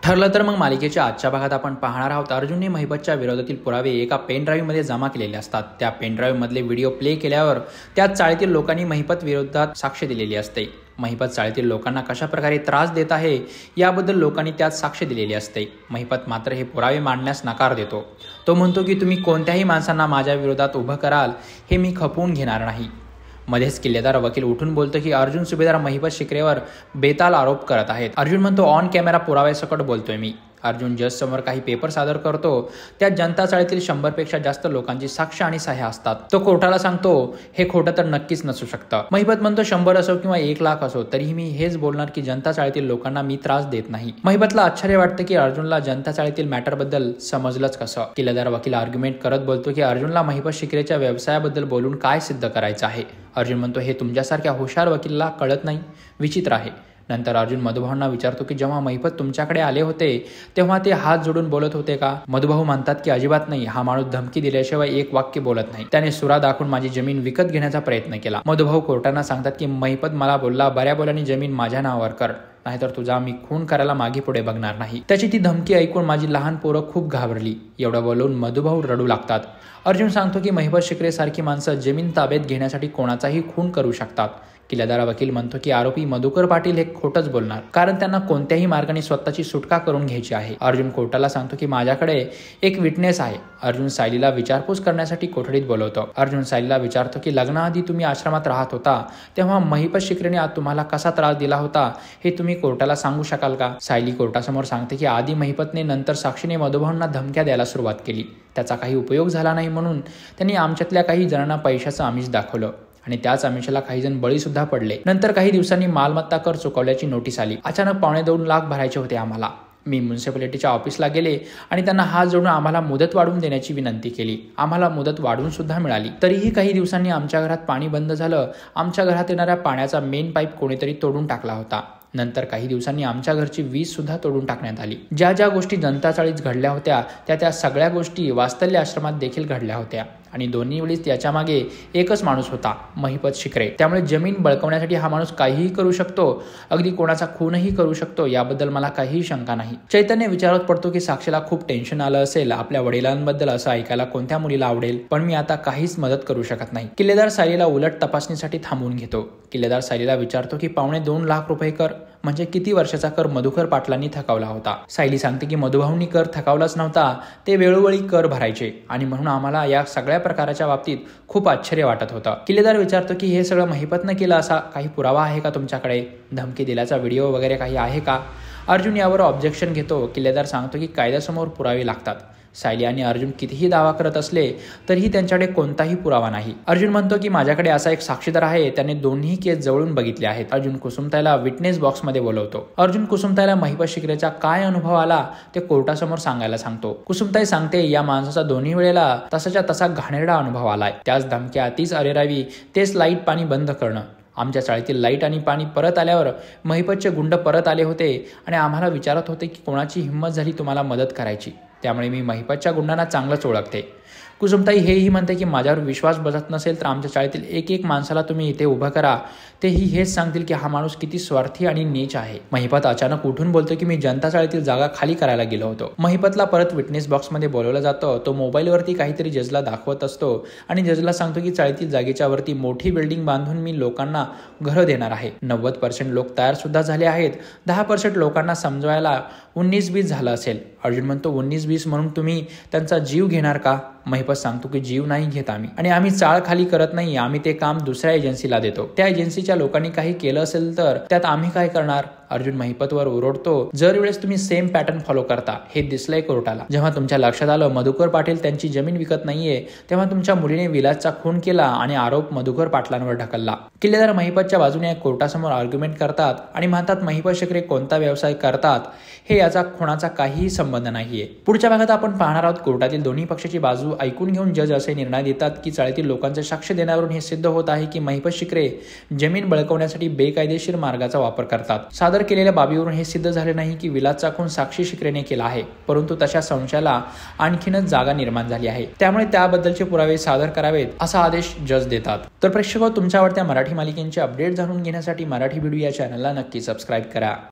ठरलं तर मग मालिकेच्या आजच्या भागात आपण पाहणार आहोत अर्जुनने महिपतच्या विरोधातील पुरावे एका पेन ड्राईव्हमध्ये जमा केलेले असतात. त्या पेन ड्राईव्हमधले व्हिडिओ प्ले केल्यावर त्यात चाळीतील लोकांनी महिपत विरोधात साक्ष दिलेली असते. महिपत चाळीतील लोकांना कशा प्रकारे त्रास देत आहे याबद्दल लोकांनी त्यात साक्ष दिलेली असते. महिपत मात्र हे पुरावे मांडण्यास नकार देतो. तो म्हणतो की तुम्ही कोणत्याही माणसांना माझ्या विरोधात उभं कराल हे मी खपवून घेणार नाही. मध्येच किल्लेदार वकील उठून बोलतो की अर्जुन सुभेदार महिपत शिकरेवर बेताल आरोप करत आहेत. अर्जुन म्हणतो ऑन कॅमेरा पुराव्यासकट बोलतोय मी. अर्जुन जज समोर काही पेपर सादर करतो. त्यात जनता चाळीतील 100पेक्षा जास्त लोकांची साक्ष आणि सह्या असतात. तो कोर्टाला सांगतो हे खोटं तर नक्कीच नसू शकतं. महिपत म्हणतो 100 असो किंवा 1,00,000 असो तरीही मी हेच बोलणार की जनता चाळीतील लोकांना मी त्रास देत नाही. महिपतला आश्चर्य वाटतं की अर्जुनला जनता चाळीतील मॅटर बद्दल समजलंच कसं. किल्लेदार वकील आर्ग्युमेंट करत बोलतो की अर्जुनला महिपत शिकरेच्या व्यवसायाबद्दल बोलून काय सिद्ध करायचं आहे. अर्जुन म्हणतो हे तुमच्यासारख्या हुशार वकीलला कळत नाही. विचित्र आहे. नंतर अर्जुन मधुभाऊंना विचारतो की जेव्हा महिपत तुमच्याकडे आले होते तेव्हा ते हात जोडून बोलत होते का. मधुभाऊ म्हणतात की अजिबात नाही. हा माणूस धमकी दिल्याशिवाय एक वाक्य बोलत नाही. त्याने सुरा दाखवून माझी जमीन विकत घेण्याचा प्रयत्न केला. मधुभाऊ कोर्टांना सांगतात की महिपत मला बोलला बऱ्या बोलाने जमीन माझ्या नावावर कर नाहीतर तुझा मी खून करायला मागे पुढे बघणार नाही. त्याची ती धमकी ऐकून माझी लहान पोरं खूप घाबरली. एवढं बोलून मधुभाऊ रडू लागतात. अर्जुन सांगतो की महिपत शिकरे सारखी माणसं जमीन ताब्यात घेण्यासाठी कोणाचाही खून करू शकतात. किल्लेदार वकील म्हणतो की आरोपी मधुकर पाटील हे खोटंच बोलणार कारण त्यांना कोणत्याही मार्गाने स्वतःची सुटका करून घ्यायची आहे. अर्जुन कोर्टाला सांगतो की माझ्याकडे एक विटनेस आहे. अर्जुन सायलीला विचारपूस करण्यासाठी कोठडीत बोलवतो. अर्जुन सायलीला विचारतो की लग्नाआधी तुम्ही आश्रमात राहत होता तेव्हा महिपत शिकरेने तुम्हाला कसा त्रास दिला होता हे तुम्ही कोर्टाला सांगू शकाल का. सायली कोर्टासमोर सांगते की आधी महिपतने नंतर साक्षीने मधुभाऊंना धमक्या द्यायला सुरुवात केली. त्याचा काही उपयोग झाला नाही म्हणून त्यांनी आमच्यातल्या काही जणांना पैशाचं आमिष दाखवलं आणि त्याच आमिषाला काही जण बळी सुद्धा पडले. नंतर काही दिवसांनी मालमत्ता कर चुकवल्याची नोटीस आली. अचानक 2.25 लाख भरायचे होते आम्हाला. मी म्युन्सिपॅलिटीच्या ऑफिसला गेले आणि त्यांना हात जोडून आम्हाला मुदत वाढवून देण्याची विनंती केली. आम्हाला मुदत वाढवून सुद्धा मिळाली. तरीही काही दिवसांनी आमच्या घरात पाणी बंद झालं. आमच्या घरात येणाऱ्या पाण्याचा मेन पाईप कोणीतरी तोडून टाकला होता. नंतर काही दिवसांनी आमच्या घरची वीज सुद्धा तोडून टाकण्यात आली. ज्या ज्या गोष्टी जनता चाळीत घडल्या होत्या त्या सगळ्या गोष्टी वास्तल्य आश्रमात देखील घडल्या होत्या आणि दोन्ही वेळीच त्याच्या मागे एकच माणूस होता महिपत शिकरे. त्यामुळे जमीन बळकवण्यासाठी हा माणूस काहीही करू शकतो. अगदी कोणाचा खूनही करू शकतो याबद्दल मला काहीही शंका नाही. चैतन्य विचारात पडतो की साक्षीला खूप टेन्शन आलं असेल. आपल्या वडिलांबद्दल असं ऐकायला कोणत्या मुलीला आवडेल. पण मी आता काहीच मदत करू शकत नाही. किल्लेदार सायलीला उलट तपासणीसाठी थांबवून घेतो. किल्लेदार सायलीला विचारतो की 2.25 लाख रुपये कर म्हणजे किती वर्षाचा कर मधुकर पाटलांनी थकवला होता. सायली सांगते की मधुभाऊंनी कर थकवलाच नव्हता. ते वेळोवेळी कर भरायचे आणि म्हणून आम्हाला या सगळ्या प्रकाराच्या बाबतीत खूप आश्चर्य वाटत होतं. किल्लेदार विचारतो की हे सगळं महिपतनं केलं असा काही पुरावा आहे का तुमच्याकडे. धमकी दिल्याचा व्हिडिओ वगैरे काही आहे का. अर्जुन यावर ऑब्जेक्शन घेतो. किल्लेदार सांगतो की कायद्यासमोर पुरावे लागतात. सायली आणि अर्जुन कितीही दावा करत असले तरीही त्यांच्याकडे कोणताही पुरावा नाही. अर्जुन म्हणतो की माझ्याकडे असा एक साक्षीदार आहे. त्याने दोन्ही केस जवळून बघितले आहेत. अर्जुन कुसुमताईला विटनेस बॉक्समध्ये बोलवतो. अर्जुन कुसुमताईला महिपत शिकरेचा काय अनुभव आला ते कोर्टासमोर सांगायला सांगतो. कुसुमताई सांगते या माणसाचा दोन्ही वेळेला तसाच्या तसा घाणेरडा अनुभव आलाय. त्याच धमक्या, तीच अरेरावी, तेच लाईट पाणी बंद करणं. आमच्या चाळीतील लाईट आणि पाणी परत आल्यावर महिपतचे गुंड परत आले होते आणि आम्हाला विचारत होते की कोणाची हिंमत झाली तुम्हाला मदत करायची. त्यामुळे मी महिपतच्या गुंडांना चांगलंच ओळखते. कुसुमताई हेही म्हणते की माझ्यावर विश्वास बसत नसेल तर आमच्या चाळीतील एक माणसाला तुम्ही इथे उभं करा. तेही हेच सांगतील की हा माणूस किती स्वार्थी आणि नीच आहे. महिपत अचानक उठून बोलतो की मी जनता चाळीतील जागा खाली करायला गेलो होतो. महिपतला परत विटनेस बॉक्समध्ये बोलवलं जातं. तो मोबाईलवरती काहीतरी जजला दाखवत असतो आणि जजला सांगतो की चाळीतील जागेच्या वरती मोठी बिल्डिंग बांधून मी लोकांना घरं देणार आहे. 90% लोक तयार सुद्धा झाले आहेत. 10% लोकांना समजवायला 19-20 झालं असेल. अर्जुन म्हणतो 19-20 म्हणून तुम्ही त्यांचा जीव घेणार का. महिपत सांगतो की जीव नाही घेत आम्ही आणि आम्ही चाळ खाली करत नाही. आम्ही ते काम दुसऱ्या एजन्सीला देतो. त्या एजन्सीच्या लोकांनी काही केलं असेल तर त्यात आम्ही काय करणार. अर्जुन महिपतवर ओरडतो जर वेळेस तुम्ही सेम पॅटर्न फॉलो करता हे दिसलंय कोर्टाला. जेव्हा तुमच्या लक्षात आलं मधुकर पाटील त्यांची जमीन विकत नाहीये तेव्हा तुमच्या मुलीने विलासचा खून केला आणि आरोप मधुकर पाटलांवर ढकलला. किल्लेदार महिपतच्या बाजूने कोर्टासमोर आर्ग्युमेंट करतात आणि म्हणतात महिपत शिकरे कोणता व्यवसाय करतात हे याचा खुनाचा काहीही संबंध नाहीये. पुढच्या भागात आपण पाहणार आहोत कोर्टातील दोन्ही पक्षाची बाजू ऐकून घेऊन जज असे निर्णय देतात की चाळीतील लोकांचे साक्ष देण्यावरून हे सिद्ध होत आहे की महिपत शिकरे जमीन बळकवण्यासाठी बेकायदेशीर मार्गाचा वापर करतात. सादर केलेल्या बाबीवरून हे सिद्ध झाले नाही की विलासचा खून साक्षी शिकरेने केला आहे. परंतु तशा संशयाला आणखीनच जागा निर्माण झाली आहे. त्यामुळे त्याबद्दलचे पुरावे सादर करावेत असा आदेश जज देतात. तर प्रेक्षक तुमच्या आवडत्या मराठी मालिकेचे अपडेट जाणून घेण्यासाठी मराठी व्हिडिओ या चॅनलला नक्की सबस्क्राईब करा.